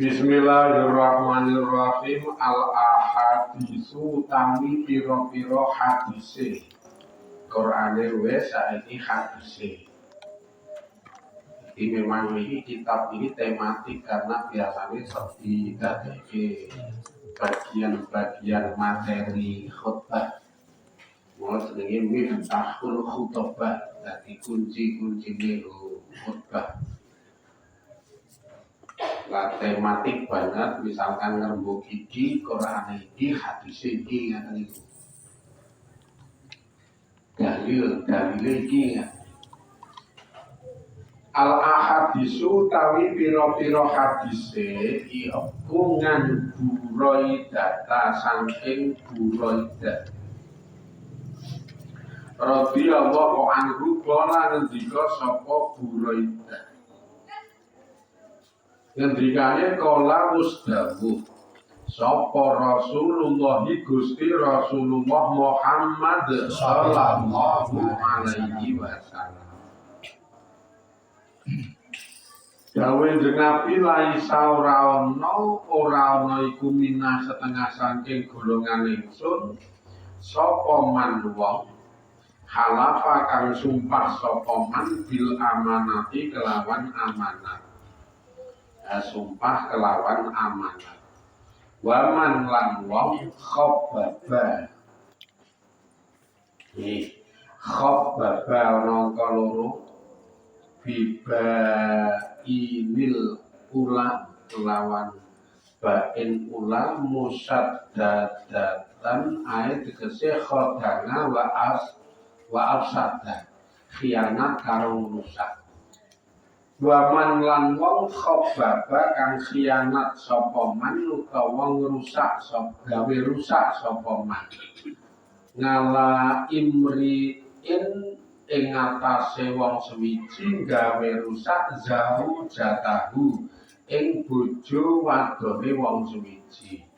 Bismillahirrahmanirrahim. Al-ahadisu tami piro-piro hadise. Qur'ane wis saiki hadise. Ini memang ini kitab ini tematik karena biasanya seperti dari bagian-bagian materi khutbah. Mulai jenenge miftahul khutbah, dadi kunci-kunci khutbah. Lah tematik banget, misalkan ngerembug iki, Quran iki, hadis iki ngaten niku. Dalil iki ya. Al ahadisu tawi piro-piro hadise iku nganduroi data saking buroidah. Radhiyallahu anhu kala ngendika sapa buroidah. Ngendikane kala musdawuh sapa Rasulullah Gusti Rasulullah Muhammad sallallahu alaihi wasallam. Dawe jengapi laisa ora ana iku minah setengah saking golongan ingsun sapa man wong halafa kang sumpah sapa man bil amanati kelawan amanat. Sumpah kelawan amanat. Waman lan wong khababa. Khababa ana kaloro biba inil ula kelawan bain ula musaddadatan ayat tegese khodana wa afsada khianat karo rusak. Waman lan wong khababa kang khianat sapa man utawa ngrusak sapa gawe rusak sapa man ngala imriin ing atase wong sewiji gawe rusak zau jatahu ing bojo wadone wong sewiji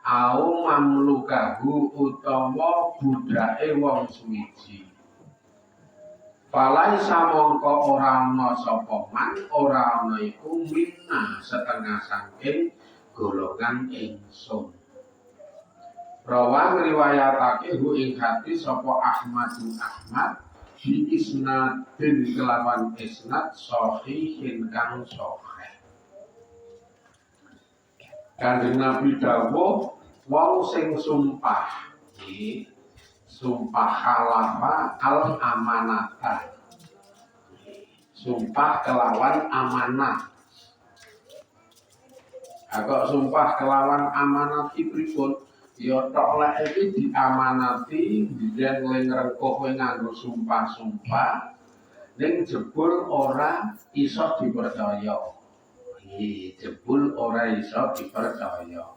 au mamlukahu utawa budake wong sewiji. Falai samongko ora ana sapa man ora ana iku minna setengah saking golongan ingsun. Rawan riwayatake hu ing hadis sapa Ahmad bi isnadin kelawan isnad sahihin kang sahih. Kanjeng Nabi dawuh wong sing sumpah sumpah halafa al amanata. Sumpah kelawan amanat. Agak sumpah kelawan amanat pripun? Ya tok lek iki diamanati biyen ngrengkuh kowe nganggo sumpah-sumpah ning jebul ora iso dipercaya. Jebul ora iso dipercaya.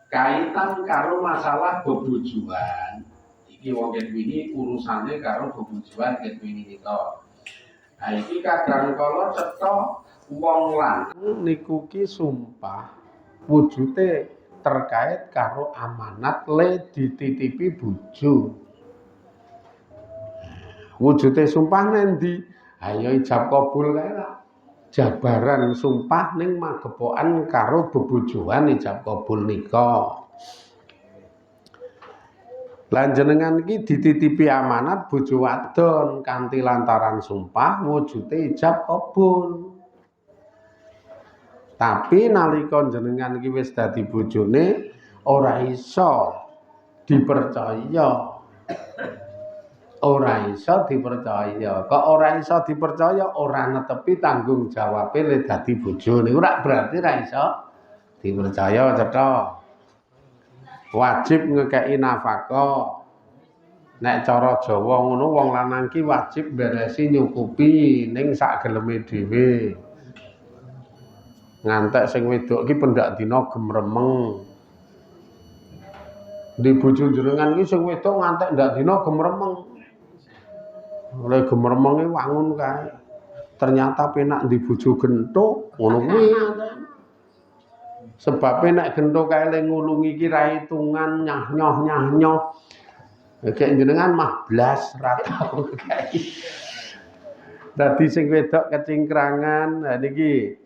Kaitan karo masalah bebojoan iki wong ketwini urusane karo bebojoan ketwini nika. Nah iki kadang kala cetha wong lanang niku ki sumpah wujute terkait karo amanat le dititipi bojo. Wujute sumpah nendi? Ayo ijab kabul kae lah. Jabaran sumpah ning magepokan karo bebojoan ijab kabul nika. Lan jenengan iki dititipi amanat bojo wadon kanthi lantaran sumpah wujude ijab kabul. Tapi nalika jenengan iki wis dadi bojone ora iso dipercaya. Ora iso dipercaya. Kok ora iso dipercaya ora netepi tanggung jawabe le dadi bojo. Niku ora berarti ora iso dipercaya cetha. Wajib ngekeki nafkah. Nek cara Jawa ngono wong lanang ki wajib beresi nyukupi ning sak geleme dhewe. Ngantek sing wedok ki pendak dina gemremeng. Di bojo jenengan ki sing wedok ngantek ndak dina gemremeng. Oleh gemermengi wangun kae. Ternyata penak di bojo genthuk, ngono kuwi. Sebab nek genthuk kae le ngulungi ki ra hitungan nyah-nyoh. Kayak jenengan mah blas ra tau kae. Dadi sing wedok kecingkrangan, ha niki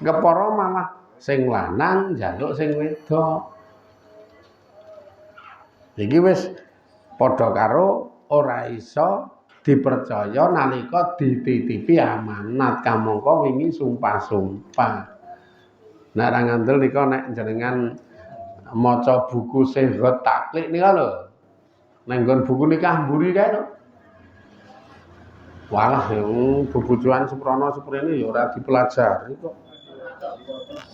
Kepara malah sing lanang njaluk sing wedok. Iki wis padha karo ora iso dipercaya nalika dititipi amanat kamangka wingi sumpah-sumpah. Nek ra ngandel nika nek jenengan maca buku Sihrat Taklid nika lho. Nek nggon buku nikah mburi kae lho. Walah bebujuan seprono seprene ya ora dipelajari kok.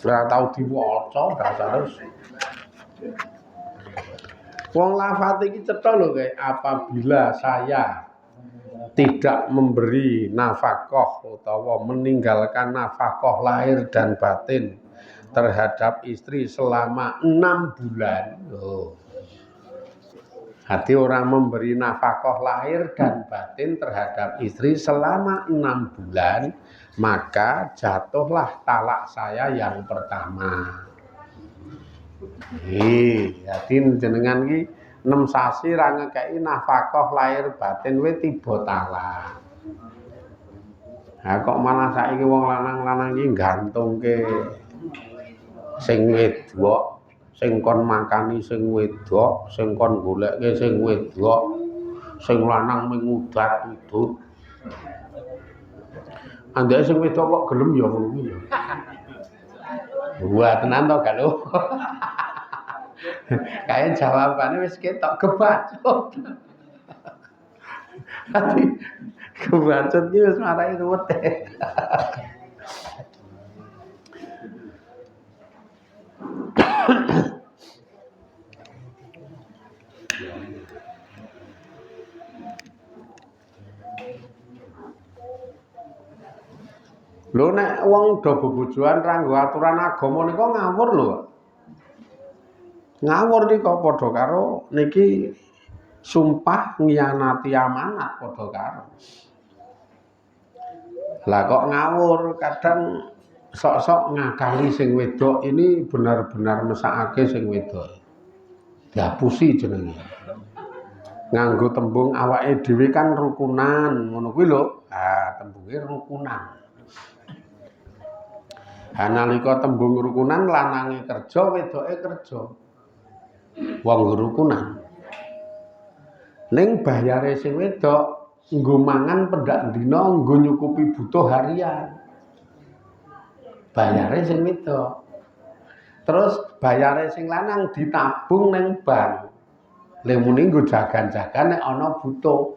Ora tau diwaca dasare. Wong lafat iki cetha lho kae, apabila saya tidak memberi nafkah utawa meninggalkan nafkah lahir dan batin terhadap istri selama 6 bulan. Oh. Hati orang memberi nafkah lahir dan batin terhadap istri selama 6 bulan, maka jatuhlah talak saya yang pertama. Jadi jenengan ki 6 sasi ra ngekeki nafkah lahir batin we tiba talak. Nah kok malah saiki wong lanang-lanang iki gantungke sing wedok, sing kon makani sing wedok, sing kon goleke sing wedok, sing lanang mung udat-udut. Andake sing wedok kok gelem ya ngono ya. Wah tenan to gak lho. Kayak jawabannya wis ketok kebacut. Tapi kebacut iki wis marai ruwet. Lho nek wong do bebojoan ra nggo aturan agama nika ngawur lho. Ngawur nika padha karo niki sumpah ngianati amanat padha karo. Lah kok ngawur kadang sok-sok ngakali sing wedok ini benar-benar mesakake sing wedok. Dihapusi jenenge. Nganggo tembung awake dhewe kan rukunan, ngono kuwi lho. Ah, tembunge rukunan. Nalika tembung rukunan lanange kerja, wedoke kerja. Wong rukunan. Ning bayare sing wedok nggo mangan pendak dina, nggo nyukupi butuh harian. Bayare sing wedok. Terus bayare sing lanang ditabung ning bank. Lha muni nggo jagan-jagan nek ana butuh.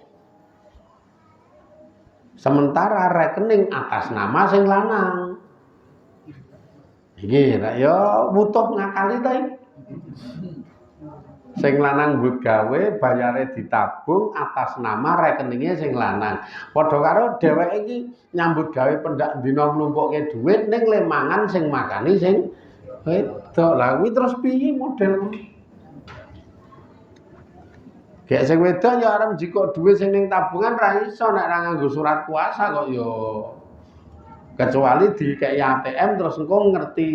Sementara rekening atas nama sing lanang. Iki nek ya butuh ngakali ta iki. Sing lanang mbut gawe bayare ditabung atas nama rekeninge sing lanang. Padha karo dheweke iki nyambut gawe pendak dina nglumpukke dhuwit ning le mangan sing makani sing wedok. Lah kuwi terus piye model? Gek sing wedok ya arep njikok dhuwit sing ning tabungan ra iso nek ra nganggo surat kuasa kok ya. Kecuali dikei ATM terus engko ngerti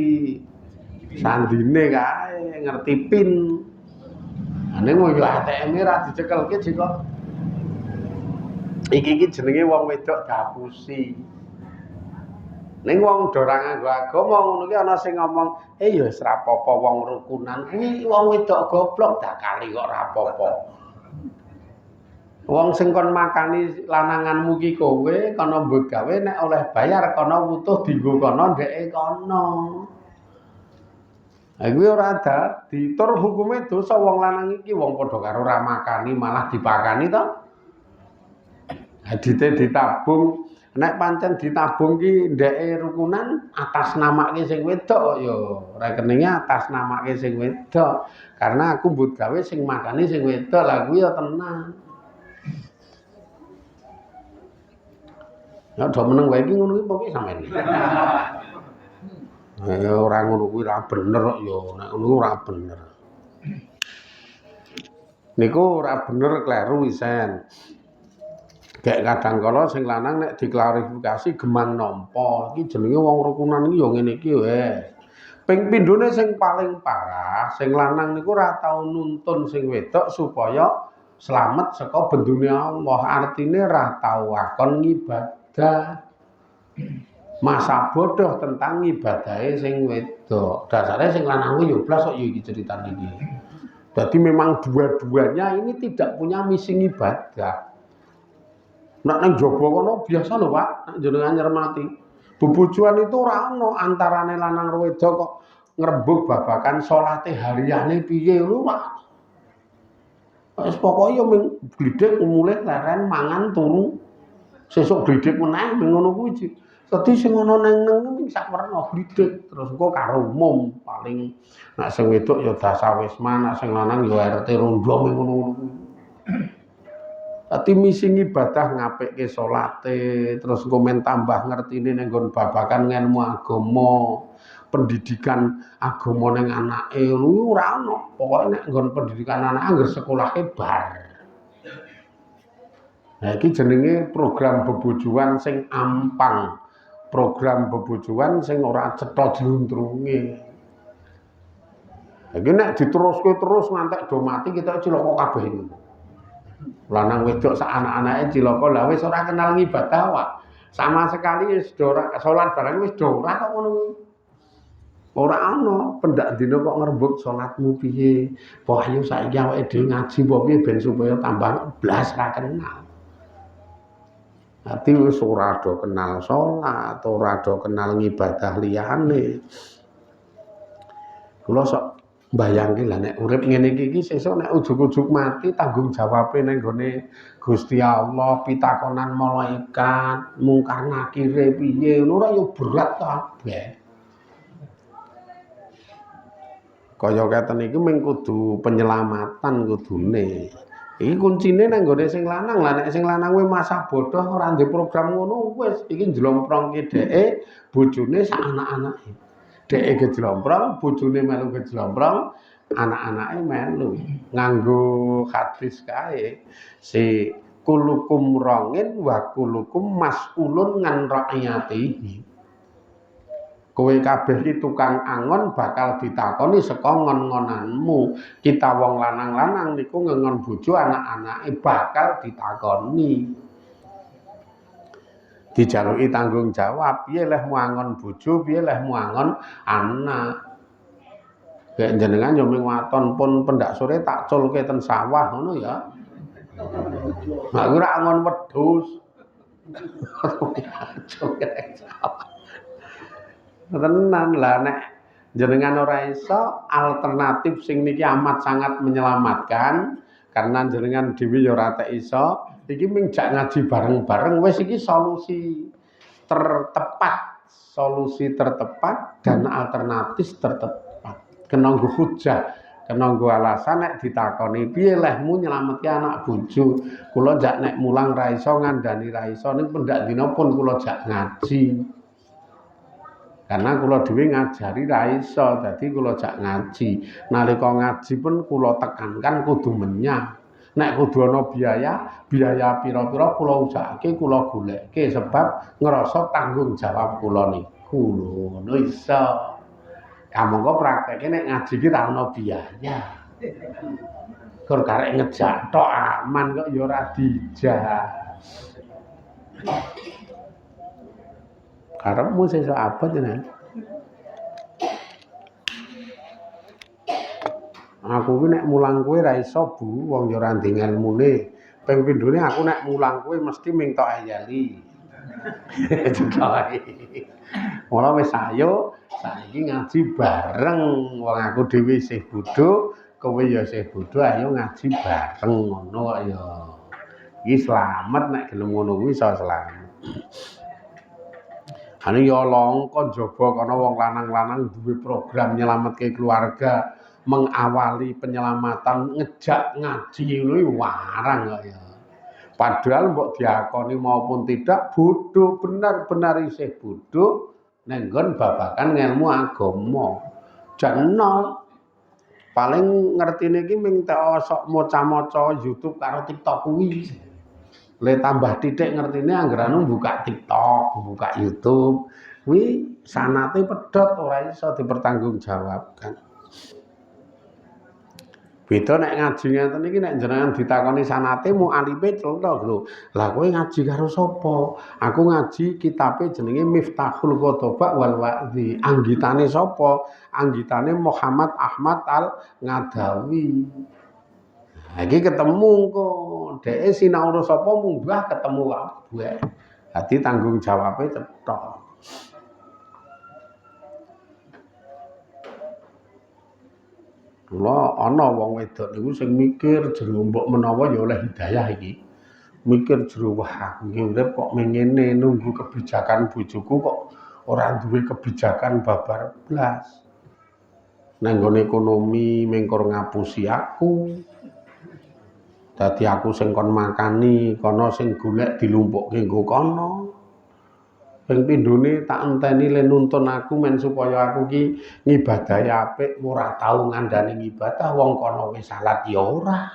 sandine kae, ngerti PIN. Ane mau yo ATM-e ra dicekelke jika iki jenenge wong wedok dapusi. Ning wong do ora nganggo agama ngono ki ana sing ngomong, ya wis ra apa-apa wong rukunan kuwi wong wedok goblok dak kali kok ra apa-apa. Wong sing kon makani lananganmu ki kowe kana mbok gawe nek oleh bayar kana wutuh dienggo kana ndeke kana. Ha kuwi ora dadi tur hukume dosa wong lanang iki wong padha karo ra makani malah dipakani to. Hadite ditabung nek pancen ditabung ki ndeke rukunan atas namake sing wedok kok ya rekeninge atas namake sing wedok. Karena aku mbut gawe sing makani sing wedok lah kuwi ya tenang. Ya do meneng wae iki ngono iki pokoke sampeyan. Ya ora ngono kuwi ora bener kok ya, nek ngono ora bener. Niku ora bener kleru isen. Kayak kadang kala sing lanang nek diklarifikasi gemang nampa, iki jenenge wong rukunan iki ya ngene iki wae. Ping pindhone sing paling parah, sing lanang niku ora tau nuntun sing wedok supaya slamet saka bendune Allah. Artine ora tau akon ngibadah. masa bodoh tentang ibadahe sing wedok. Dasarnya sing lanang yo blas kok yo iki ceritane iki. Jadi memang dua-duanya ini tidak punya misi ibadah. Nek nang jaba kono biasa lho Pak, nek jenengan nyermati. Bebujuan itu ora ono antarane lanang karo wedok kok ngrembug babakan salate hariane piye lho Pak. Wis pokoke yo ming glidhik mulih leren mangan turu. Sesuk glidhik meneh ming ngono kuwi. Dadi sing ana neng sak werna glidhik terus engko karo umum paling nek sing wedok ya dasawisma, nek sing lanang ya RT rondo ming ngono-ngono kuwi. Dadi misi ibadah ngapikke salate, terus komen tambah ngertine ning nggon babakan ilmu agama, pendidikan agama ning anake ngono ora ono. Pokoke nek nggon pendidikan anak anggar sekolahe bar. Nah iki jenenge program bebojoan sing ampang. Program bebojoan sing ora cetha jluntrunge. Iki nek diteruske terus ngantek do mati kita cilaka kabeh iki. Lanang wedok sak anak-anake cilaka lha wis ora kenal ngibadah wae. Sama sekali wis ora salat barang wis ora kok ngono kuwi. Ora ana pendak dina kok ngrembug salatmu piye. Wah ayo saiki awake dhewe ngaji apa piye ben supaya tambah blas ra kenal. Ati wis ora do kenal salat, ora do kenal ngibadah liyane. Kula sok mbayangke lah nek urip ngene iki sesuk nek ujug-ujug mati tanggung jawabe ning gone Gusti Allah, pitakonan malaikat, mungkar nakire piye, ora ya berat kabeh. Kaya keten iki mung kudu penyelamatan kudune. Iki kuncine nang gone sing lanang. Lah nek sing lanang kuwi masa bodoh ora ndek program ngono wis iki njlomprongke dheke bojone sak anak-anake. Dheke gejlomprong, bojone melu gejlomprong, anak-anake melu. Nganggo hadis kae si kulukum rongin wa kulukum mas'ulun ngan ra'iyatihi. Kowe kabeh iki tukang angon bakal ditakoni saka ngon-ngonanmu. Kita wong lanang-lanang niku ngengon bojo anak-anake bakal ditakoni. Dijaluki tanggung jawab, piye leh muangon bojo, piye leh muangon anak. Kayak jenengan yo ming waton pun pendak sore tak culke ten sawah ngono ya. Mak ora angon wedhus. Tenan lah nek jenengan ora iso alternatif sing niki amat sangat menyelamatkan karena jenengan dhewe ya ora tek iso iki ming jak ngaji bareng-bareng wis iki solusi tertepat dan alternatif tertepat kena nggo hujah kena nggo alasan nek ditakoni piye lehmu nyelametke anak bojo kula jak nek mulang ra iso ngandani ra iso ning pendak dina pun kula jak ngaji. Karena kula dhewe ngajari ra iso, dadi kula jak ngaji. Nalika ngaji pun kula tekankan kudu menyang. Nek kudu ana biaya pira-pira kula usahake, kula goleke sebab ngrasa tanggung jawab kula niku lho, ngono iso. Kamangka prakteke nek ngaji ki ra ana biaya. Gur karek ngejak tok aman kok ya ora dijak. Karepmu sesuk abot jenengan. Aku ki nek mulang kowe ra iso Bu, wong ya ora ndek ilmune. Ping pindhone aku nek mulang kowe mesti ming tok ayali. Cetok. Ora wis ayo saiki ngaji bareng. Wong aku dhewe isih bodho, kowe ya isih bodho, ayo ngaji bareng ngono kok ya. Iki slamet nek gelem ngono kuwi iso slamet. Ane ya langka njaba kana wong lanang-lanang duwe program nyelametke keluarga, mengawali penyelamatan ngejak ngaji ngono warang kok ya. Padahal mbok diakoni maupun tidak bodoh benar-benar isih bodoh ning nggon babakan ilmu agama. Jenol paling ngertine iki ming tek sok maca-maca YouTube karo TikTok kuwi. Le tambah titik ngertine anggerane buka TikTok, buka YouTube. Kuwi sanate pedhot ora iso dipertanggungjawabkan. Beda nek ngaji ngeten iki nek jenengan ditakoni sanate mu alife celthok lho. Lah kowe ngaji karo sapa? Aku ngaji kitabe jenenge Miftahul Khotoba wal Wa'zi. Anggitane sapa? Anggitane Muhammad Ahmad Al-Ngadawi. Nah, iki ketemu kok. Dheke sinau sapa munggah ketemu kabeh. Dadi tanggung jawabe cetha. Kula ana wong wedok niku sing mikir jero mbok menawa ya oleh hidayah iki. Mikir jero wah aku iki urip kok ngene nunggu kebijakan bojoku kok ora duwe kebijakan babar blas. Nang nggone ekonomi mengkor ngapusi aku. Dadi aku sing kon makani, kono sing golek dilumpukke nggo kono. Ping pindhone tak enteni le nuntun aku men supaya aku ki ngibadahi apik ora tau ngandani ngibadah wong kono wis salat ya ora.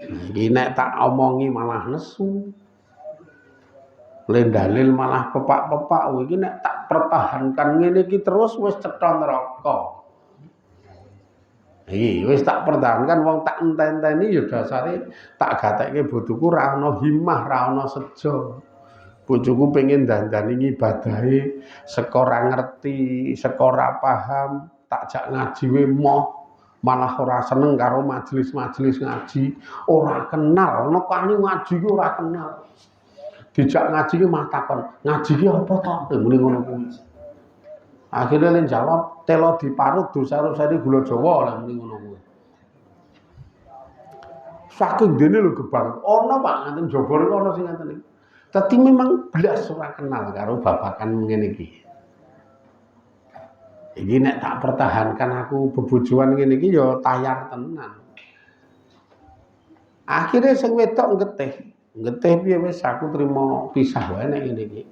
Iki nek tak omongi malah nesu. Le dalil malah pepak-pepak iki nek tak pertahankan ngene iki terus wis cetha neraka. Iki wis tak pertahankan wong tak enten-enteni ya dasare tak gatekke bojoku ra ana himmah, ra ana sejo. Bojoku pengen dandani ngibadahe saka ora ngerti, saka ora paham, tak jak ngaji we moh, malah ora seneng karo majelis-majelis ngaji, ora kenal, nekani ngaji ki ora kenal. Dijak ngaji ki mah takon, ngaji ki apa to? Muni ngono kuwi. Akhire le jawab, telo diparut dosa-dosane gula Jawa lah muni ngono kuwi. Saking dene lho gebang, ana Pak ngaten jaba niku ana sing ngaten iki. Tapi memang blas ora kenal karo babakan ngene iki. Iki nek tak pertahankan aku bebojoan ngene iki ya tayar tenan. Akhire sing wedok getih. Getih piye wis aku trimo pisah wae nek ngene iki.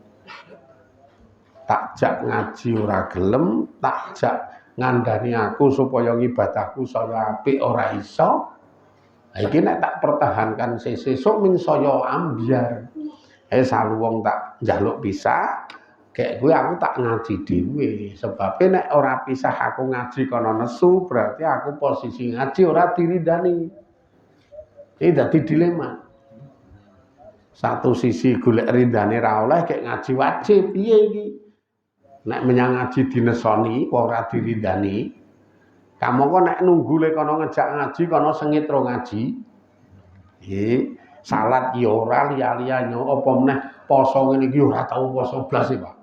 Tak jak ngaji ora gelem, tak jak ngandani aku supaya ngibadahku saya apik ora iso. Iki nek tak pertahankan sesuk ming saya ambyar. Salu wong tak njaluk pisah, kek gue aku tak ngaji dhewe. Sebab nek ora pisah aku ngaji kono nesu, berarti aku posisi ngaji ora diridani. Ini dadi dilema. Satu sisi golek ridane ra oleh kek ngaji wajib piye iki? Nek menyang ngaji dinesoni ora diridani. Kamu kok nek nunggu le kono ngejak ngaji kono sengit ro ngaji. Salat ya ora liya-liya nyo apa meneh poso ngene iki ora tau poso blas Pak.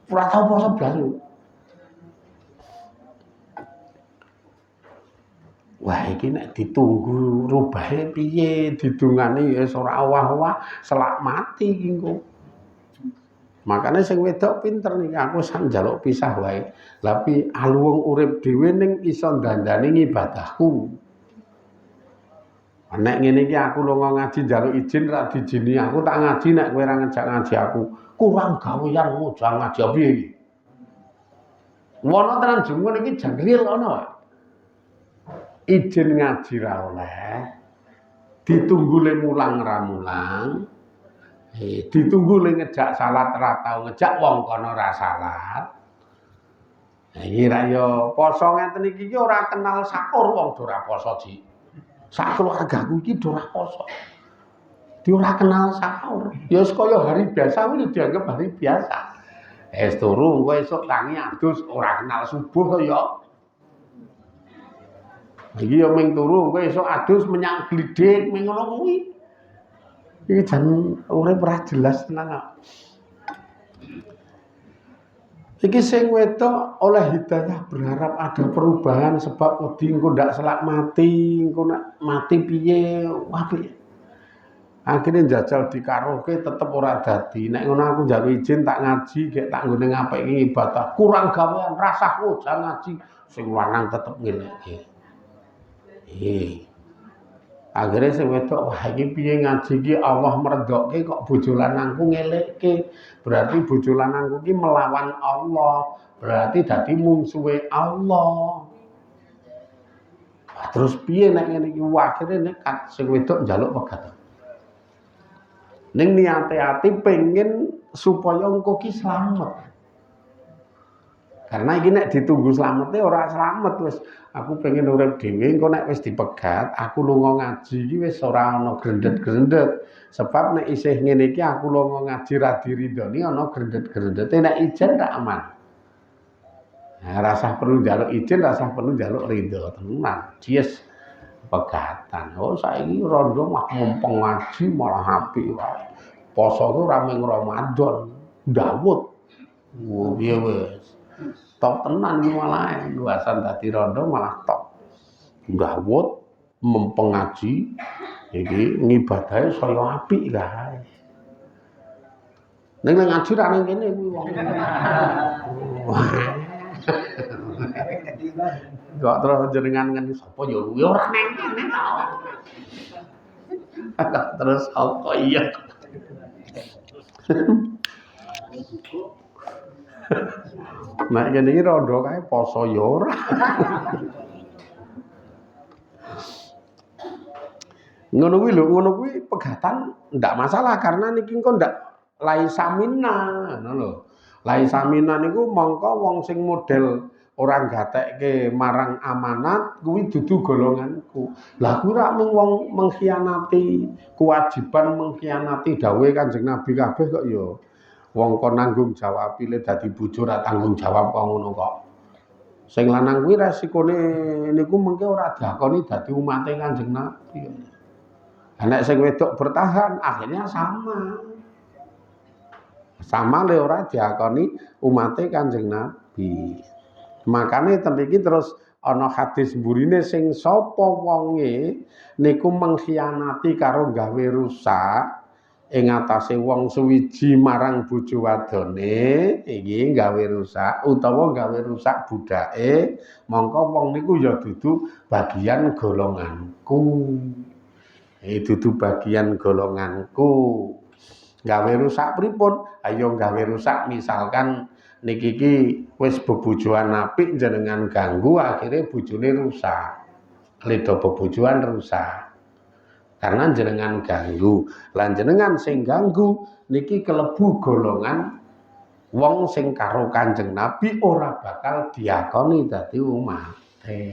Ora tau poso blas. Wah iki nek ditunggu rubahe piye didungani wis ora awah-awah selak mati iki engko. Makane sing wedok pinter nih aku sak njaluk pisah wae. Tapi aluwung urip dhewe ning iso dandani ngibadahku. Nek ngene iki aku lunga ngaji njaluk izin ra dijini aku tak ngaji nek kowe ora ngejak ngaji aku kurang gawean ngojang ngaji piye iki. Wono tenan jenggon iki jangril ana. Izin ngaji ra oleh. Ditunggu le mulang ra mulang. Ditunggu le ngejak salat ra tau ngejak wong kono ra salat. Iki ra yo poso ngeten iki ora kenal sakur wong ora poso Ji. Sak keluargaku iki ora poso. Dia ora kenal sahur. Ya wis kaya hari biasa kuwi dianggap hari biasa. Es turu engko esuk tangi adus ora kenal subuh to ya. Iki ya ming turu engko esuk adus menyang glidhik ming ngono kuwi. Iki jan urip ora jelas tenan kok. Iki sing wedok oleh hidayah berharap ada perubahan sebab wedi engko ndak selak mati, engko nak mati piye, wae. Akhire njajal dikaroke tetep ora dadi. Nek ngono aku njaluk izin tak ngaji, gek tak nggone ngapiki ibadah. Kurang gawean rasahku jang ngaji, sing lanang tetep ngelekke. Akhire sing wedok wah iki piye ngaji iki Allah meredokke kok bojo lanangku ngelekke. Berarti bojo lanangku ki melawan Allah, berarti dadi mungsuhe Allah. Terus piye nek ngene iki akhire nekat sing wedok njaluk pegat. Ning niate ati pengen supaya engko ki slamet. Karena iki nek ditunggu slamete ora slamet wis. Aku pengen urip dhewe engko nek wis dipegat, aku lunga ngaji iki wis ora ana grendet-grendet. Sebab nek isih ngene iki aku lunga ngaji ra diridoni ana grendet-grendete nek ijen tak aman. Nah, rasa perlu njaluk izin, rasa perlu njaluk ridho tenan. Yes pegatan. Oh saiki rondo mah mumpung ngaji malah apik wae. Poso ku ora mung Ramadan, Daud. Oh piye wis. Top tenan iki malah luasan dadi rondo malah top. Daud mumpung ngaji iki ngibadahe saya apik kae. Ning ngaji ra ning kene kuwi wong. Kok terus jenengan ngene sapa ya kuwi ora neng kene to. Terus apa iya. Nek kene iki rondo kae poso ya ora. Ngono kuwi pegatan ndak masalah karena niki engko ndak laisamina ngono lho. Laisamina niku mongko wong sing model ora gatekke marang amanat kuwi dudu golonganku. Lah kuwi ra mung wong mengkhianati kewajiban, mengkhianati dawuhe Kanjeng Nabi kabeh kok ya. Wong kon nanggung jawab pile dadi bojo ra tanggung jawab kok ngono kok. Sing lanang kuwi resikone niku mengke ora diakoni dadi umate Kanjeng Nabi. Nek sing wedok bertahan akhirnya sama. Sama le ora diakoni umate Kanjeng Nabi. Makane ten iki terus ana hadis mburine sing sapa wonge niku mengkhianati karo gawe rusak ing atase wong suwiji marang bojo wadone iki gawe rusak utawa gawe rusak budake mongko wong niku ya dudu bagian golonganku. Dudu bagian golonganku. Gawe rusak pripun? Ayo gawe rusak misalkan niki iki wis bebojoan apik jenengan ganggu akhirnya bojone rusak. Leda bebojoan rusak. Karena jenengan ganggu. Lan jenengan sing ganggu niki kelebu golongan wong sing karo Kanjeng Nabi ora bakal diakoni dadi umate.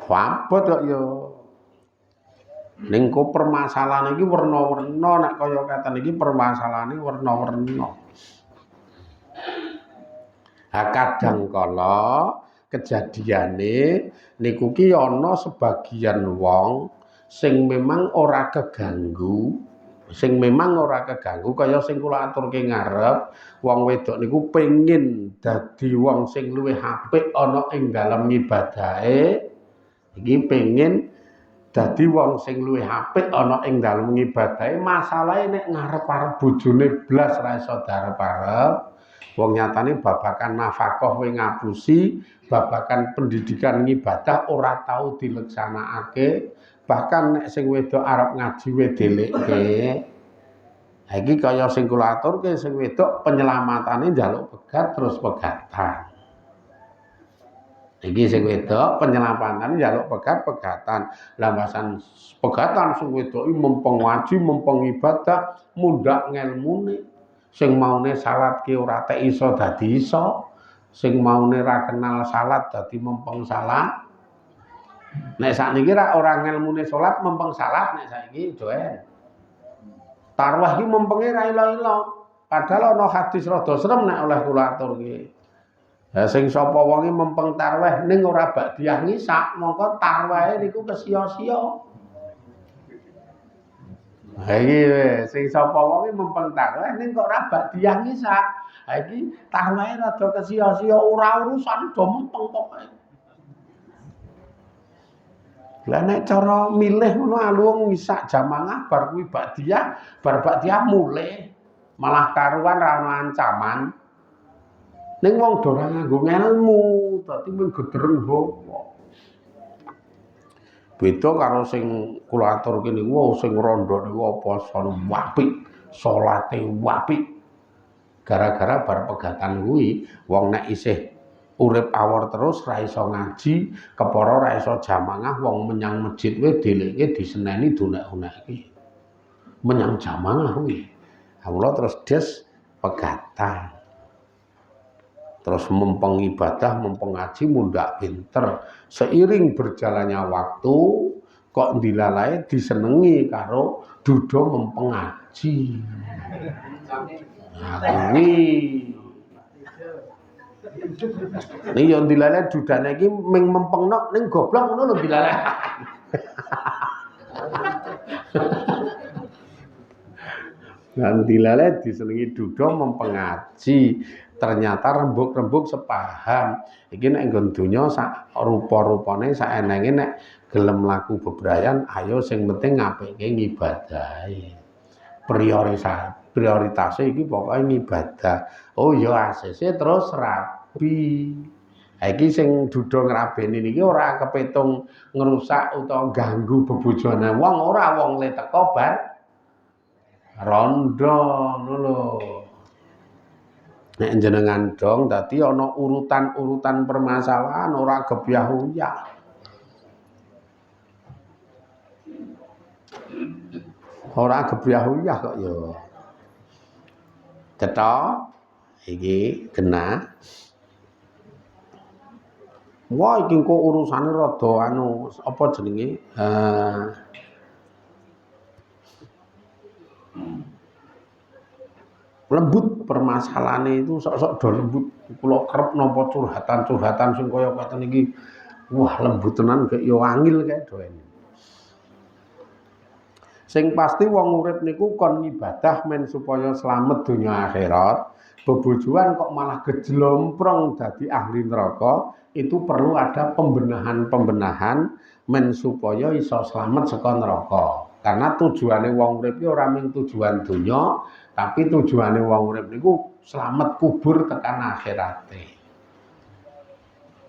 Wabot kok ya. Ning kok permasalahan iki werna-werna nek kaya keten iki permasalahane werna-werna. Ha kadang kala kejadiane niku ki ana sebagian wong sing memang ora keganggu, kaya sing kula aturke ngarep, wong wedok niku pengin dadi wong sing luwih apik ana ing dalem ngibadahe. Iki pengen dadi wong sing luwih apik ana ing dalem ngibadahe, masalahe nek ngarep-arep bojone blas ra iso darep-arep. Wong nyatane babakan nafkah kowe ngapusi, babakan pendidikan ngibadah ora tau dileksanakake, bahkan nek sing wedok arep ngaji we delekke. Ha iki kaya sing kula aturke sing wedok penyelamatane njaluk pegat terus pegatan. Iki sing wedok penyelamatan njaluk pegat-pegatan. Lah bahasan pegatan sing wedok iki mempeng ngaji, mempeng ibadah, mundhak ngelmune. Sing maune salat ki ora tek iso dadi iso. Sing maune ra kenal salat dadi mempeng salat. Nek sakniki ra ora ngelmune salat mempeng salat nek saiki joen. Tarwah ki mempenge ra ila-ila. Padahal ana hadis rada serem nek oleh kula aturke. Lah sing sapa wonge mempeng tarweh ning ora bakdiah ngisak, mongko tarwehe niku kesia-sia. Ha iki sing sapa wonge mempeng tarweh ning kok ora bakdiah ngisak. Ha iki tarwehe rada kesia-sia, ora urusan do mempeng pokoke. Lah nek cara milih ngono aluwung ngisak jamaah bar kuwi bakdiah, bar bakdiah mulih malah karuan ra ono ancaman. Ning wong do ora nganggo ngelmu, dadi mung gedhereng hawa. Beda karo sing kula aturke niku sing randha niku apa sono apik, salate apik. Gara-gara bar pegatan kuwi wong nek isih urip awor terus ra iso ngaji, kepara ra iso jamaah wong menyang masjid wae dheleke diseneni donek-onekke. menyang jamaah kuwi. Mula terus des pegatan. Terus mempeng ibadah, mempeng ngaji mundak pinter. Seiring berjalannya waktu kok dilalai disenengi karo duda mempeng ngaji. Nah, kuwi ning yo dilalai dudane iki ming mempengno ning goblok ngono lho dilalai. Dan dilalai disenengi duda mempengaji, ternyata rembug-rembug sepaham. Iki nek nggon donya sak rupa-rupane sak enenge nek gelem laku bebrayan, ayo sing penting ngapikke ngibadahi. Prioritasnya iki pokoknya ngibadah. Oh ya asese terus rabi. Iki sing duda ngrabeni niki ora kepetung ngrusak utawa ganggu bebojone wong, ora wong le teko bar rondo ngono lho. Nek jenengan dong dadi ana urutan-urutan permasalahan ora gebyah-uyah. Ora gebyah-uyah kok ya. Cetok iki kena. Wah iki kok urusane rada anu apa jenenge? Lembut permasalahannya itu sok-sok do lembut. Kula kerep napa curhatan-curhatan sing kaya ngoten iki. Wah, lembut tenan gek yo angil kae doen. Sing pasti wong urip niku kon ibadah men supaya slamet donya akhirat. Bebojoan kok malah gejlomprong dadi ahli neraka, itu perlu ada pembenahan-pembenahan men supaya iso slamet saka neraka. Karena tujuane wong urip iki ora mung tujuan donya, tapi tujuane wong urip niku slamet kubur tekan akhirate.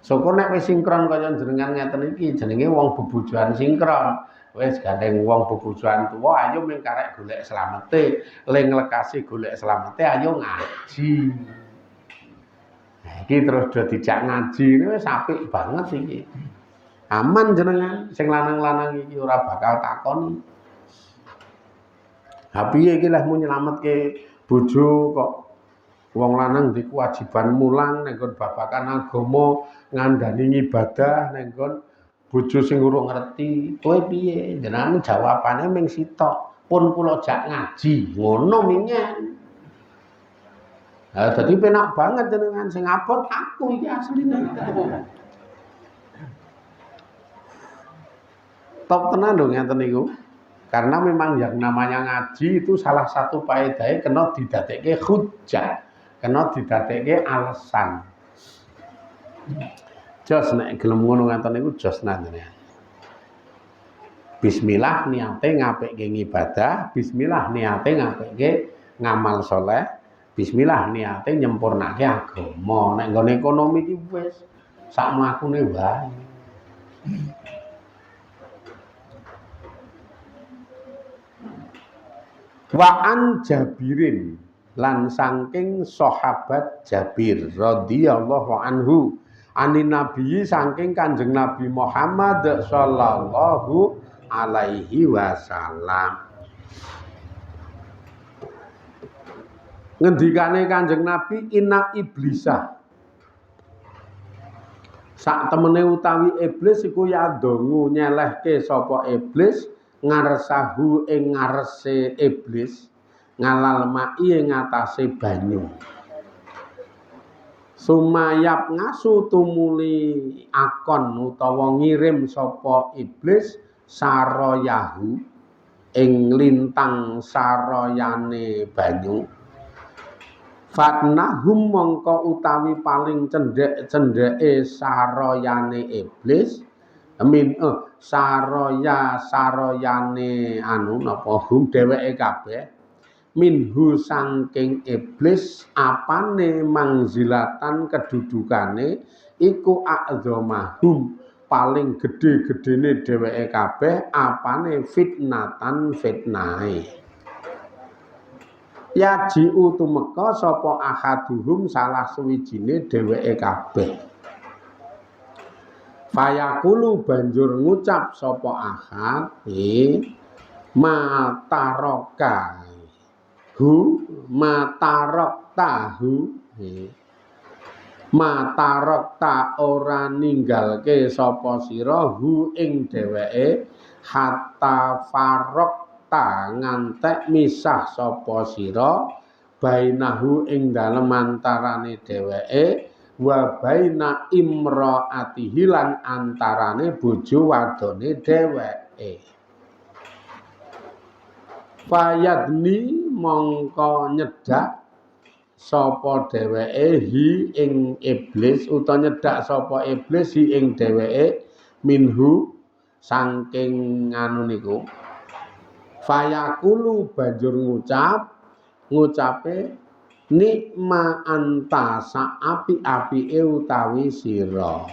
Syukur nek wis sinkron kaya jenengan ngeten iki, jenenge wong bebojoan sinkron. Wis gandeng wong bebojoan tuwa, ayo mung karek golek slamete, ling lekasi golek slamete ayo ngaji. Nah, iki terus do dijak ngaji, ini wis apik banget iki. Aman jenengan, sing lanang-lanang iki ora bakal takoni. Ha piye iki leh mu nyelametke bojo kok wong lanang di kewajiban mulang ning nggon babakan agama, ngandani ibadah ning nggon bojo sing urung ngerti. Kowe piye? Jenengan jawabane ming sitok, pun kula jak ngaji. Ngono minyen. Nah, dadi penak banget jenengan sing abot aku iki asline. Top tenan lho ngeten niku. Karena memang yang namanya ngaji itu salah satu faedahe kena didadekke hujjah, kena didadekke alasan. Jos nek gelem ngono ngaten niku jos nanjene. Bismillah niate ngapikke ibadah, bismillah niate ngapikke ngamal saleh, bismillah niate nyempurnake agama. Nek nggone ekonomi iki wis sak mlakune wae. Wa'an Jabirin lan saking sahabat Jabir radhiyallahu anhu anin nabi saking Kanjeng Nabi Muhammad sallallahu alaihi wasallam. Ngendikane Kanjeng Nabi inna iblisa sak temene utawi iblis iku yadongu nyelehke sapa iblis ngarsahu ing ngarse iblis ngalal mai ing atase banyu sumayap ngasu tumuli akon utawa ngirim sapa iblis saroyahu ing lintang saroyane banyu fatnahum mongko utawi paling cendheke saroyane iblis saroyane anu napa hum dheweke kabeh minhu saking iblis apane mangzilatan kedudukane iku a'dzamahum paling gedhe-gedhene dheweke kabeh apane fitnatan fitnahe yaji'u tumeka sapa ahaduhum salah suwijine dheweke kabeh fayaqulu banjur ngucap sapa ahad mataroka hu matarok tahu matarok ta ora ninggalke sapa sira hu ing dheweke hatta farok ta ngantek misah sapa sira bainahu ing dalem antarane dheweke wa baina imraatihi lan antarane bojo wadone dheweke fayadni mongko nyedak sapa dheweke hi ing iblis utawa nyedak sapa iblis hi ing dheweke minhu saking anu niku fayaqulu banjur ngucape nikma anta saapi-apike utawi sira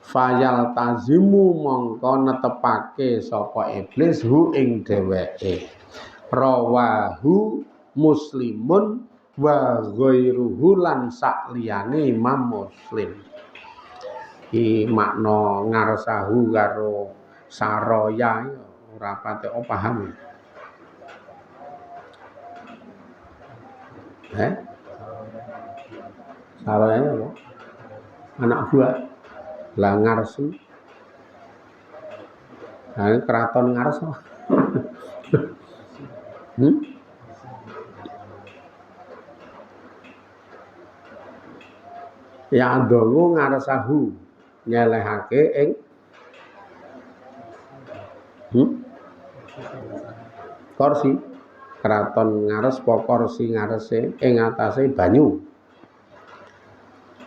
fayal tazimu mongko netepake sapa iblis hu ing dheweke rawahu muslimun wa ghairuhu lan sakliyane Imam Muslim. Iki makna ngarsahu karo saraya ora pate paham. Saraya apa? Anak buah. Lah ngarsu. Nah, keraton ngarsa. Ya ndonga ngarsahu nyelehake ing kursi keraton ngares kursi ngarese ing atase banyu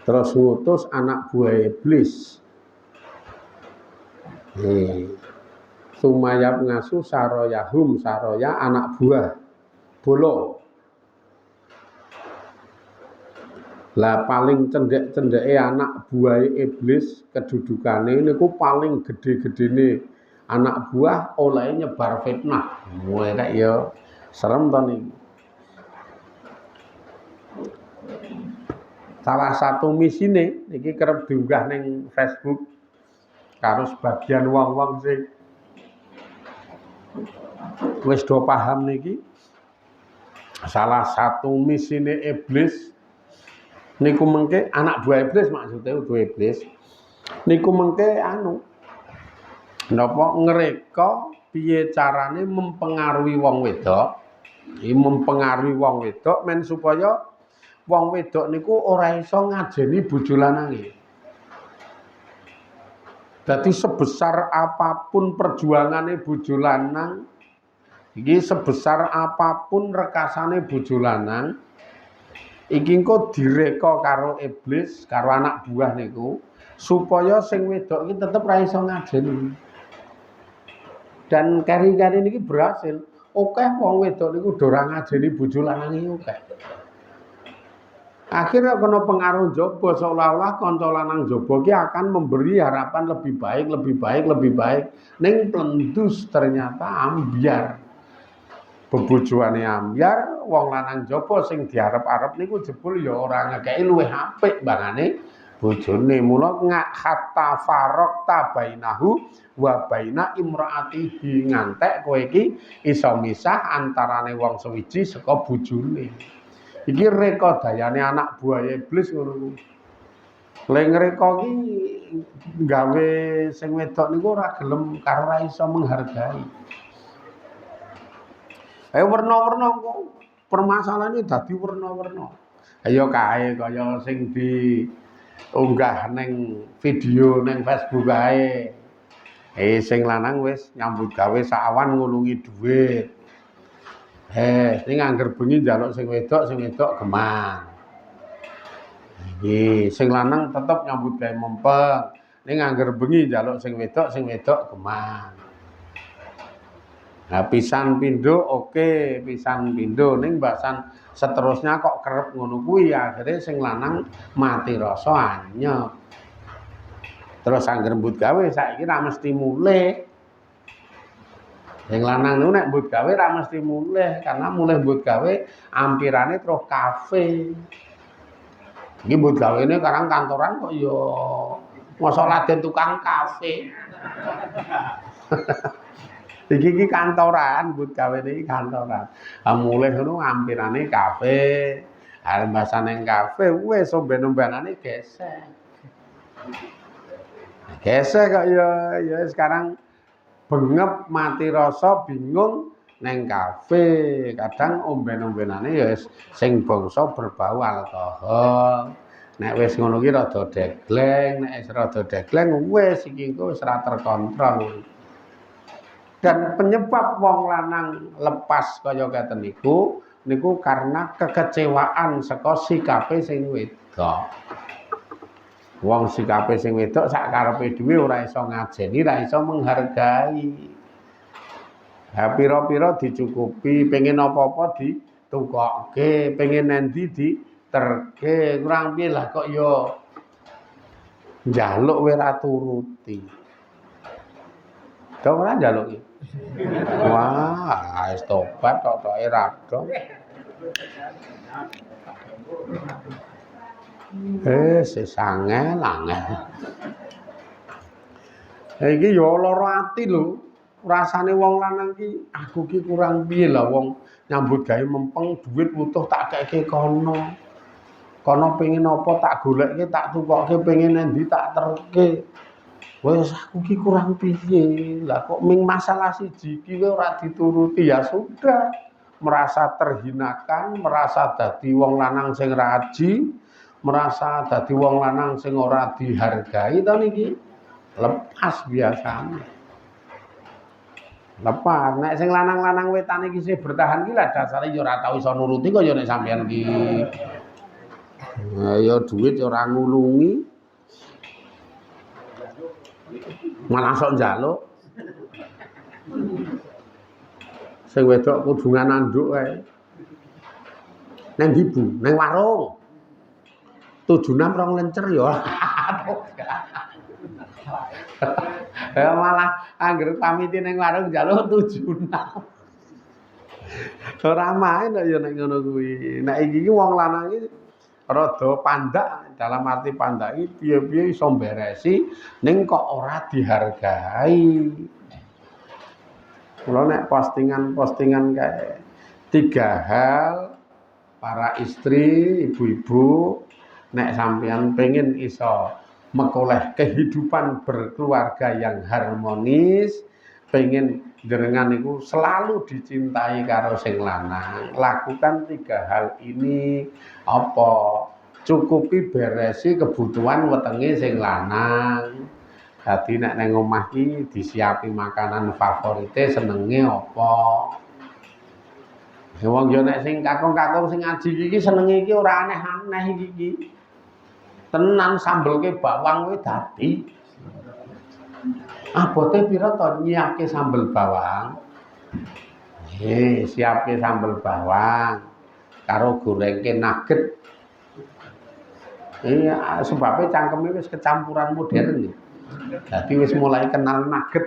terus ngutus anak buah iblis Sumayab ngasu saroyahum saroya anak buah bolo lah paling cendek-cendeke anak buah iblis kedudukane niku paling gede-gedene anak buah oleh nyebar fitnah. Mulai ya serem to niki. Salah satu misine niki kerep diunggah ning Facebook karo sebagian wong-wong sing wis do paham niki. Salah satu misine iblis niku mengke anak buah iblis maksudnya udah iblis niku mengke anu napa ngreka piye carane mempengaruhi wong wedok men supaya wong wedok niku ora iso ngajeni bojo lanange. Dadi sebesar apapun perjuangane bojo lanang iki sebesar apapun rekasane bojo lanang iki engko direka karo iblis, karo anak buah niku, supaya sing wedok iki tetep ra iso ngajeni. Dan kari-kari niki berhasil. Akeh wong wedok niku do ora ngajeni bojo lanange akeh. Akhirnya kena pengaruh jaba seolah-olah kanca lanang jaba iki akan memberi harapan lebih baik. Ning plendus ternyata ambyar. Bebojoane ambyar, wong lanang jaba sing diarep-arep niku jebul ya ora ngekeki luwih apik bangane bojone. Mula hatta faraqta bainahu wa baina imraatihi ngantek kowe iki iso misah antarane wong sewiji saka bojone. Iki reka dayane anak buah iblis ngono kuwi. Lha ngreka iki gawe sing wedok niku ora gelem karo ora iso menghargai. Warna-warna kok permasalahane dadi warna-warna. Ayo kae kaya sing diunggah ning video ning Facebook kae. Sing lanang wis nyambut gawe sak awan ngulungi dhuwit. Sing angger bengi njaluk sing wedok gemang. Iki sing lanang tetep nyambut gawe mempeng. Ning angger bengi njaluk sing wedok gemang. Nah, pisan pindho oke, pisan pindho ning bahasan seterusnya kok kerep ngono kuwi akhire sing lanang mati rasa anyep. Terus angger mbut gawe saiki ra mesti mulih. Sing lanang niku nek mbut gawe ra mesti mulih karena mulih mbut gawe ampirane terus kafe. Iki mbut gawene karang kantoran kok ya mosok laden tukang kafe. Iki kantoran, but kawin iki kantoran. Mulih ngono ampirane kafe. Arep mbasane kafe wis omben-ombenane gesek. Gesek kok ya sekarang bengep mati rasa bingung neng kafe. Kadang omben-ombenane ya sing bangsa berbau alkohol. Nek wis ngono ki rada degleng, nek wis rada degleng wis iki engko wis ora terkontrol. Dan penyebab wong lanang lepas kaya keten niku karena kekecewaan saka sikape sing wedok. Wong sikape sing wedok sak karepe dhewe ora iso ngajeni, ora iso menghargai. Ha pira-pira dicukupi, pengen apa-apa ditukokke, pengen endi diterke, kurang piye lah kok ya njaluk wae ora turuti. Dong ora njaluk iki. Wah, wis tobat tok-toke rado. Sesangel angel. Iki ya lara ati lho. Rasane wong lanang ki aku ki kurang piye lah wong nyambut gawe mempeng duit utuh tak keke kono. Kono pengen apa tak golekke tak tukokke pengen endi tak terke. Wes aku ki kurang piye. Lah kok ming masalah siji ki ora dituruti ya sudah. Merasa terhinakan, merasa dadi wong lanang sing raji, merasa dadi wong lanang sing ora dihargai to niki. Lepas biasane. Lepas nek sing lanang-lanang wetan iki sih bertahan ki lah dasare ya ora tau iso nuruti kok ya nek sampean ki. Ya duit ora ngulungi. Malah sok njaluk. Sing wedok kudu ngananduk kae. Nang ndi Bu? Nang warung. 76 rong lencer ya. Ya malah anggere pamiti ning warung njaluk 76. Ora main ya nek ngono kuwi. Nek iki wong lanang iki rada pandak, dalam arti pandak iki piye-piye iso mberesi ning kok ora dihargai. Kula nek postingan kayak 3 hal para istri, ibu-ibu nek sampean pengen iso mekoleh kehidupan berkeluarga yang harmonis, pengen jenengan niku selalu dicintai karo sing lanang, lakukan 3 hal ini. Apa? Cukupi beresi kebutuhan wetenge sing lanang. Dadi nek nang omah iki disiapi makanan favorite senenge apa? Wong yo nek sing kakung-kakung sing ngaji iki senenge iki ora aneh-aneh iki. Tenan sambelke bawang kuwi dadi. Abote pira to nyiapke sambel bawang? Siapke sambel bawang karo gorengke nugget. Sebabnya cangkeme wis kecampuran modern. Jadi wis mulai kenal nugget.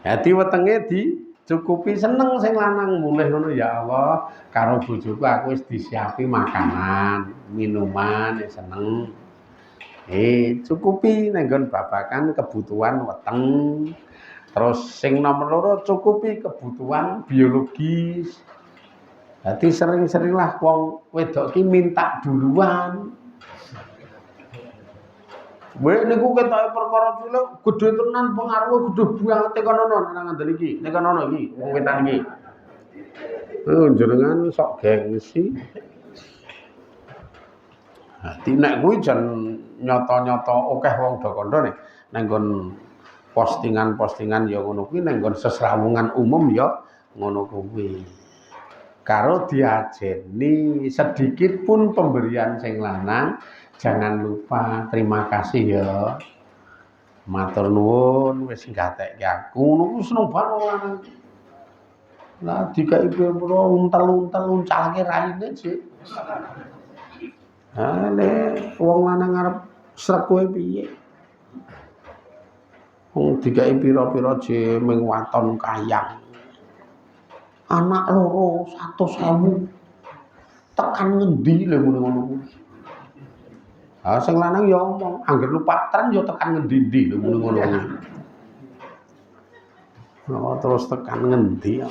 Jadi wetenge dicukupi seneng sing lanang mulih ngono ya Allah, karo bojoku aku wis disiapi makanan, minuman seneng. Cukupi nenggon babakan kebutuhan weteng. Terus sing nomor 2 cukupi kebutuhan biologis. Jadi sering-seringlah wong wedok ki minta duluan. Wek niku ketoke perkara cilik gedhe tenan pengaruhe gedhe banget kono nang ngandel iki. Nek kono iki wong wetan iki. Jenengan sok gengsi. Dadi nek kuwi jan nyata-nyata akeh wong do kandhane nang nggon postingan-postingan ya ngono kuwi nang nggon sesrawungan umum ya ngono kuwi. Karo diajeni sedikit pun pemberian sing lanang, jangan lupa terima kasih ya. Matur nuwun wis nggatekke aku. Ngono ku seneng banget wong lanang. Lah dikai pira untel-untel uncalke raine sik. Nek wong lanang arep srek kowe piye? Wong dikai pira-pira je ming waton kayang. Anak loro 100.000 tekan ngendi lho ngono-ngono kuwi. Sing lanang ya omong, angger lu patran ya tekan ngendi-endi lho ngono-ngono kuwi. Oh, terus tekan ngendi ya.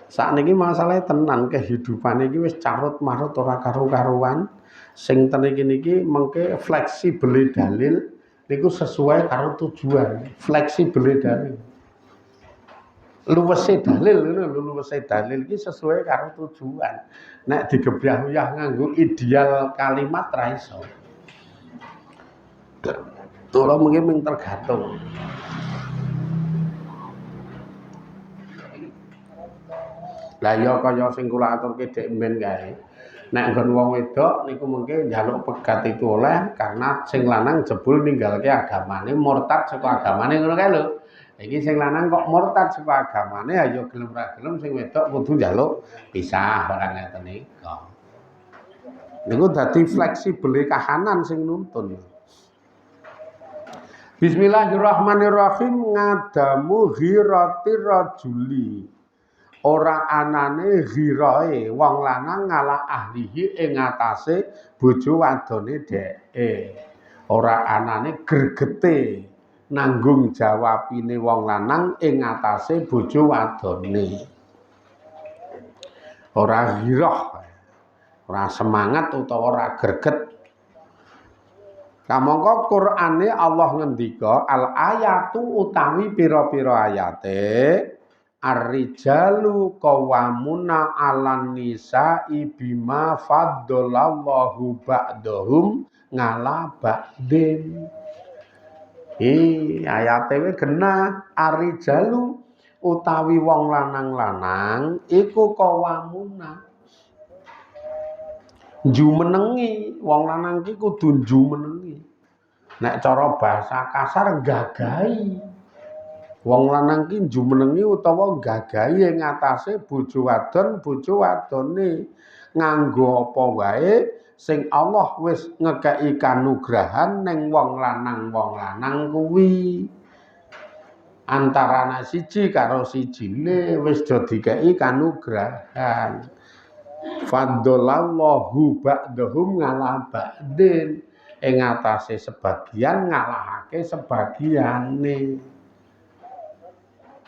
Sakniki masalah tenan kehidupan iki wis carut marut ora karu-karuan. Sing ten iki niki mengke fleksibel dalil niku sesuai karo tujuan. Fleksibel dalil. Luwese dalil ngono lho, luwese dalil iki sesuai karo tujuan. Nek digebyah-uyah nganggo ideal kalimat ra iso. Ora mungkin tergantung. Lah ya kaya sing kula aturke dhek men kae. Nek nggon wong wedok niku mengke njaluk pegat itu oleh karena sing lanang jebul ninggalke agamane, murtad saka agamane ngono kae lho. Iki sing lanang kok murtad saka agamane ayo gelem ra gelem sing wedok kudu njaluk pisah barang ngeten nika. Niku dadi fleksibele kahanan sing nuntun. Bismillahirrahmanirrahim ngadamu ghirati rajuli. Ora anane ghirae wong lanang ngalah ahlihi ing atase bojo wadone dheke. Ora anane gregete nanggung jawabine wong lanang ing atase bojo wadone. Ora ghirah, ora semangat utawa ora greget. Kamangka Qur'ane Allah ngendika al ayatu utawi pira-pira ayate ar-rijalu qawwamuna 'alan nisa'i bima faddalallahu ba'dahum ngala ba'din. Ayate we genah ar-rijalu utawi wong lanang-lanang iku qawwamuna jumenengi, wong lanang ki kudu jumenengi. Nek cara bahasa kasar gagahi. Wong lanang ki jumenengi utawa gagahi ing atase bojo wadone nganggo apa wae sing Allah wis ngekeki kanugrahan ning wong lanang kuwi. Antarane siji karo sijine wis do dikeki kanugrahan. Faddalallahu ba'dahum ngala ba'din ing atase sebagian ngalahake sebagiane.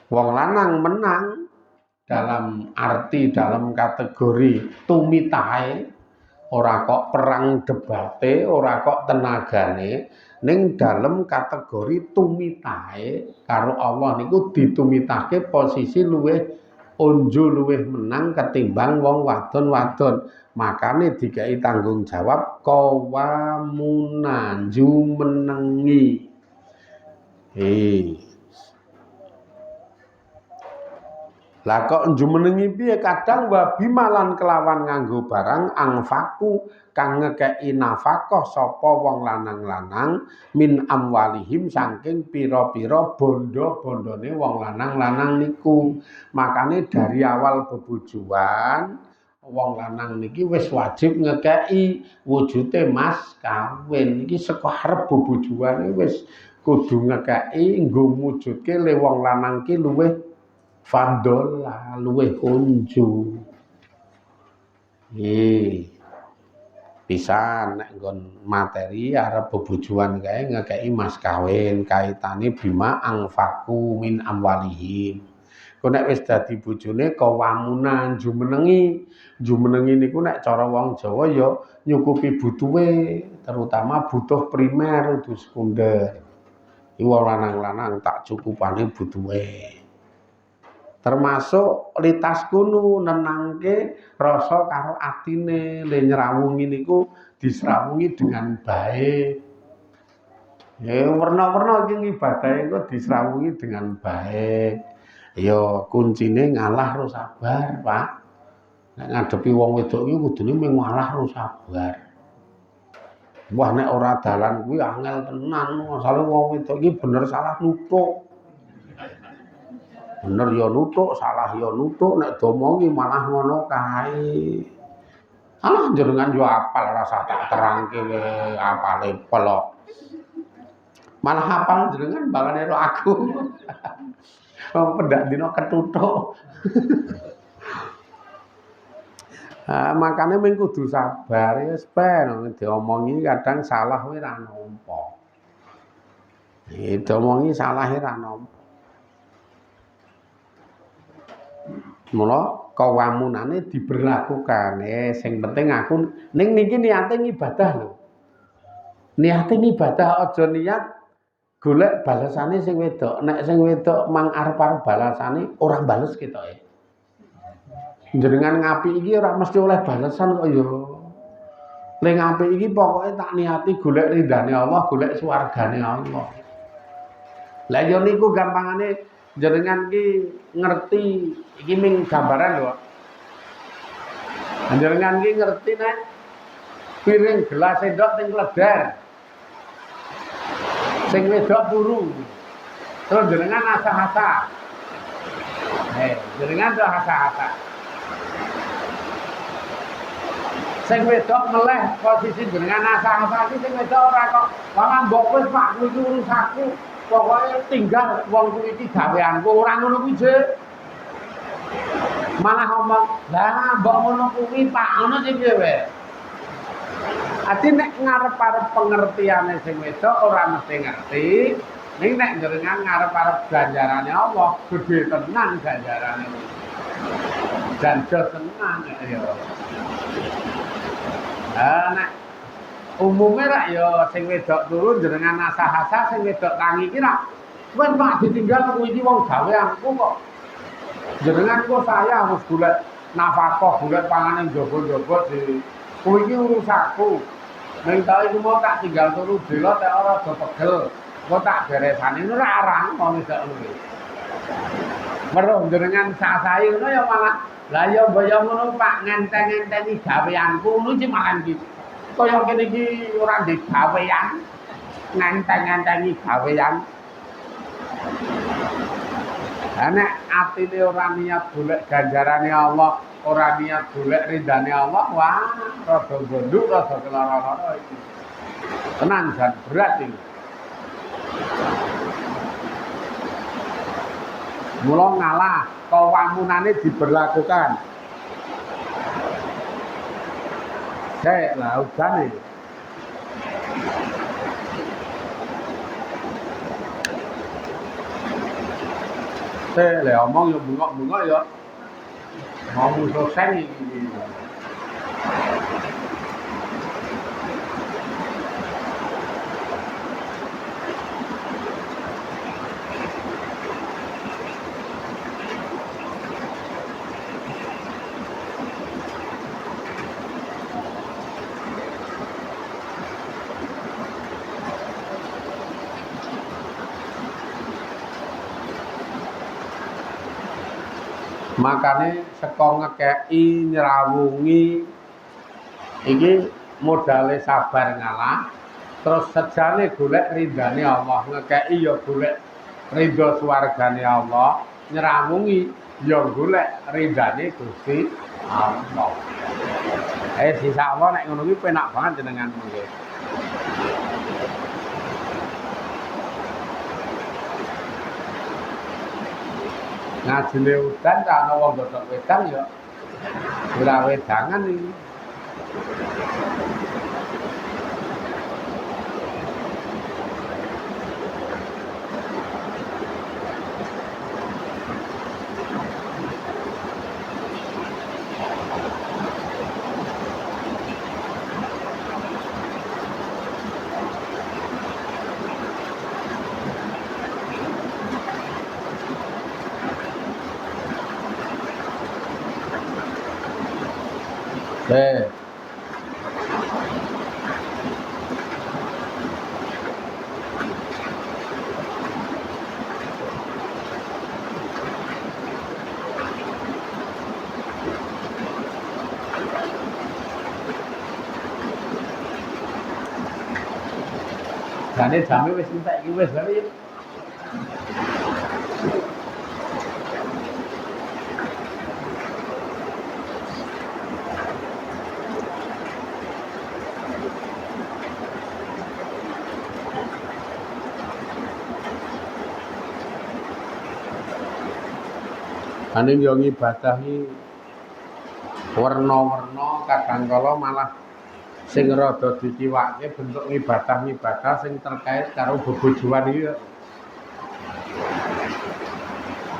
Wong lanang menang dalam arti dalam kategori tumitahe, ora kok perang debate, ora kok tenagane, ning dalam kategori tumitahe karo Allah niku ditumitake posisi luwih unju luwih menang ketimbang wong wadon-wadon. Makane dikai tanggung jawab qawamuna jumenengi. Lah kok jumenengi piye kadang wa bimalan kelawan nganggo barang angfaku kang ngekeki nafkah sapa wong lanang-lanang min amwalihim saking pira-pira bondo-bondone wong lanang-lanang niku. Makane dari awal bebujuan wong lanang niki wis wajib ngekeki wujude mas kawin. Iki saka arep bebujuane wis kudu ngekeki nggo mujudke le wong lanang ki luwih fadhola luwih unju. Pisan nek nggon materi arep bebujuan kae ngekeki mas kawin kaitane bima angfaku min amwalihim. Kok nek wis dadi bojone kawamunan jumenengi. Jumenengi niku nek cara wong Jawa ya nyukupi butuhe, terutama butuh primer kudu sekunder. Iku lanang-lanang tak cukupane butuhe. Termasuk litas kunu nenangke rasa karo atine le nyrawungi niku disrawungi dengan baik. Ya werna-werna iki ibadahe kok disrawungi dengan baik. Ya kuncine ngalah ro sabar, Pak. Nek ngadepi wong wedok iki kudune mung ngalah ro sabar. Wah nek ora dalan kuwi angel tenan, masale wong wedok iki bener salah nutuk. Bener ya nutuk, salah ya nutuk, nek domongi malah ngono kae. Alah jenengan yo apal rasa tak terangke apale pelok. Malah hafal jenengan bangane karo aku. Wong pendak dina ketutuk. Makane mung kudu sabar ya ben diomongi kadang salah kuwi ra nampa. Itu omongi salah ra nom. Mula kawamunane diberlakukan. Sing penting aku ning niki niate ibadah lho. Niate ibadah aja niat golek balesane sing wedok. Nek sing wedok mang arep-arep balasane ora bales ketoke. Jenengan ngapi iki ora mesti oleh balesan kok ya. Ning ngapi iki pokoke tak niati golek ridane Allah, golek swargane Allah. Lah ya niku gampangane jenengan ki ngerti iki ming gambaran lho. Jenengan ki ngerti nek piring gelas sendok ning kledar. Sing wedok turu. Terus jenengan asah-asah. Jenengan tuh asah-asah. Sing wedok meleh posisi jenengan asah-asah iki sing wedok ora kok malah mbok wis Pak kuwi urusanku. Pokoke tinggal wong kuwi iki gaweanku ora ngono kuwi jek. Malah ngomong, "Lah mbok ngono kuwi Pak, ngono sing piye wae." Ati nek ngarep-arep pengertiane sing wedok ora mesti ngerti. Ning nek jenengan ngarep-arep ganjarane Allah, gede tenan ganjarane. Janjo tenan ya. Nek umume rak ya sing wedok turu jenengan asah-asah sing wedok tangi iki rak kowe Pak ditinggal kuwi iki wong gaweanku kok. Jenengan kok saya harus golek nafkah, golek panganan jogo-jogo di kuwi iki urusanku. Ning ta iku mau tak tinggal turu dela tek ora do pegel. Kok tak beresane ora arang ngono sak ngono. Weruh jenengan sasae ngono ya malah lah ya mbaya ngono Pak ngenteng-ngenteni gaweanku ngono iki malah iki. Kaya kene iki ora ndek gawean. Ngenteng-ngentengi gawean. Lah nek atine ora niat golek ganjarane Allah, ora niat golek ridane Allah, wah rada gonduk, rada kelara-lara iki. Tenan jan berat iki. Mula ngalah, kawamunane diberlakukan. Lah ujane. Le omong yo bengok-bengok yo. Mau selesai iki. Makane saka ngekeki nyrawungi iki modale sabar ngalah terus sejane golek ridane Allah ngekeki ya golek ridho swargane Allah nyrawungi ya golek ridane Gusti Allah. Sisa Allah nek ngono kuwi penak banget jenengan nggih. Ngajine udan ta ana wong godhok wedang ya ora wedangan iki. Jane jame wis entek iki wis wae. Ane yo ngibadah iki werna-werna kadang kala malah sing rada diciwake bentuk ibadah sing terkait karo bebojoan iki.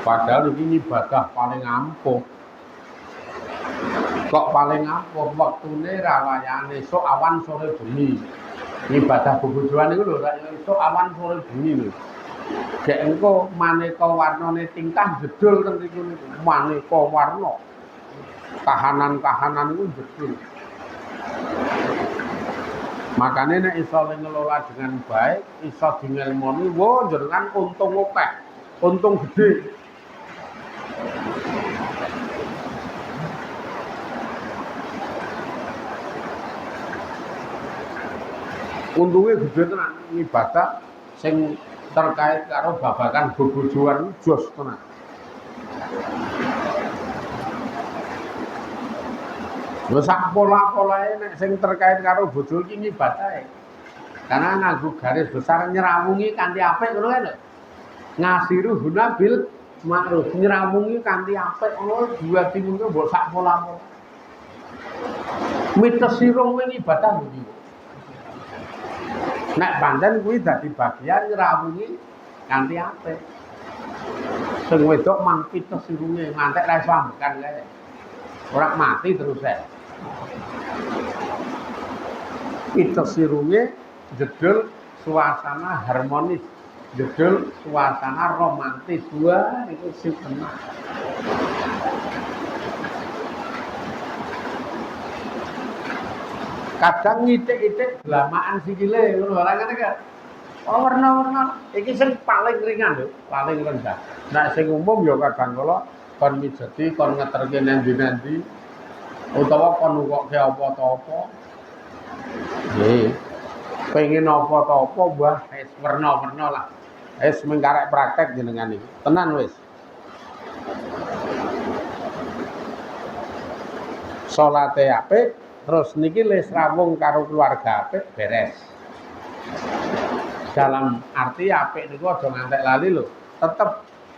Padahal iki ibadah paling ampuh. Kok paling ampuh wektune rawayane esuk awan sore bengi. Ibadah bebojoan iku lho esuk awan sore bengi lho. Gek engko maneka warnane tingkah jedul ten riku niku. Maneka warna. Kahanan-kahanan iku jedul. Makanya nek iso ngelola dengan baik, iso dingelmoni, wo jenengan untung akeh, untung gede. Untungnya gede tenan ibadah sing terkait karo babakan bebojoan jos tenan. Lho sak pola-polae nek sing terkait karo bojo iki ngibadahe. Karena nganggo garis besar nyerawungi kanthi apik ngono kan lho. Ngasiru hunabil ma'ruf, nyerawungi kanthi apik ngono dua timune mbok sak pola-pola. Mites sirung ning ibadah iki. Nek pancen kuwi dadi bagian nyerawungi kanthi apik. Sing wedok mang pites sirunge ngantek ra iso ambekan kae. Ora mati terus ae. Pites sirunge jedul suasana harmonis, jedul suasana romantis. Wah, itu sing tenan. Kadang ngitik-itik blamaan sikile ngono ora ngene kan. Oh warna-warna iki sing paling ringan lho, paling rendah. Nek sing umum ya kadang kala kon mijeti kon ngeterke nendi-nendi utawa kon ngukoke apa-apa. Nggih. Pengen apa-apa mbah wis werna-werna lah. Wis mengkarek praktek jenengan iki. Tenan wis. Salate apik, terus niki les rawung karo keluarga apik beres. Dalam arti apik niku aja ngantek lali lho. Tetep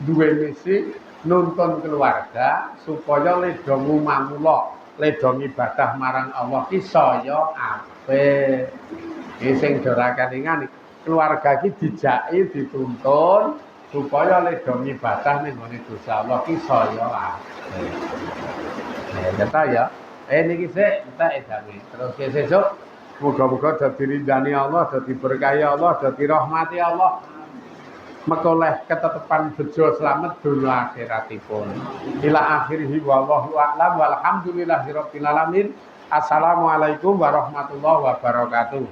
duwe misi nuntun keluarga supaya leda ngumamula, leda ibadah marang Allah ki saya apik. Iki sing ora kelingan keluarga ki dijaki dituntun supaya leda ibadah ning gone Gusti Allah ki saya apik. Kata ya, niki sik entek edane. Terus sesuk muga-muga dadi ridani Allah, dadi berkahi Allah, dadi rahmati Allah. Mekoleh ketetepan bejo slamet donya akhiratipun. Ila akhirih wallahu a'lam walhamdulillahirabbil alamin. Assalamualaikum warahmatullahi wabarakatuh.